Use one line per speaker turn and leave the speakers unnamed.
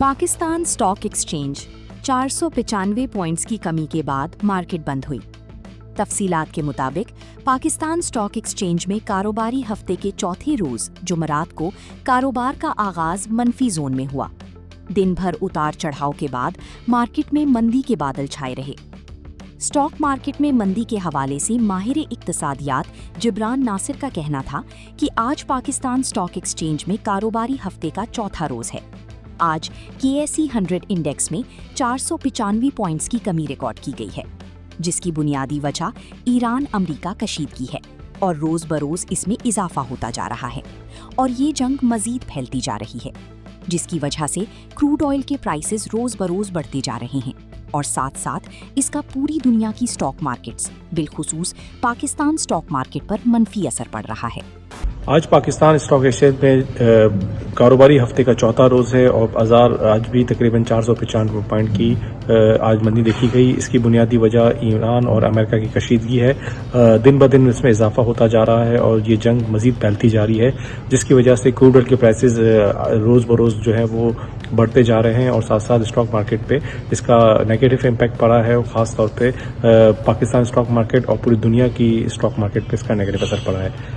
Pakistan stock exchange 495 points की कमी के बाद मार्केट बंद हुई। तफसीलात के मुताबिक पाकिस्तान स्टॉक एक्सचेंज में कारोबारी हफ्ते के चौथे रोज जुमरात को कारोबार का आगाज मनफी जोन में हुआ। दिन भर उतार चढ़ाव के बाद मार्केट में मंदी के बादल छाए रहे। स्टॉक मार्केट में मंदी के हवाले से माहिर इक्तिसादियात जिब्रान नासिर का कहना था कि आज पाकिस्तान स्टॉक एक्सचेंज में कारोबारी हफ्ते का चौथा रोज है। आज KSE 100 इंडेक्स में 495 पॉइंट्स की कमी रिकॉर्ड की गई है, जिसकी बुनियादी वजह ईरान अमरीका कशीदगी है और रोज बरोज इसमें इजाफा होता जा रहा है और ये जंग मजीद फैलती जा रही है, जिसकी वजह से क्रूड ऑयल के प्राइसेस रोज बरोज बढ़ते जा रहे हैं और साथ साथ इसका पूरी दुनिया की स्टॉक मार्केट्स बिलखुसूस पाकिस्तान स्टॉक मार्केट पर मनफी असर पड़ रहा है।
आज पाकिस्तान स्टॉक एक्सचेंज में कारोबारी हफ्ते का चौथा रोज है और बाजार आज भी तकरीबन 495 पॉइंट की आज मंदी देखी गई। इसकी बुनियादी वजह ईरान और अमेरिका की कशीदगी है। दिन ब दिन इसमें इजाफा होता जा रहा है और ये जंग मजीद फैलती जा रही है, जिसकी वजह से क्रूड ऑयल के प्राइसेस रोज बरोज जो है वो बढ़ते जा रहे हैं और साथ साथ स्टॉक मार्केट पे इसका नेगेटिव इम्पैक्ट पड़ा है और ख़ास तौर पे पाकिस्तान स्टॉक मार्केट और पूरी दुनिया की स्टॉक मार्केट पे इसका नेगेटिव असर पड़ा है।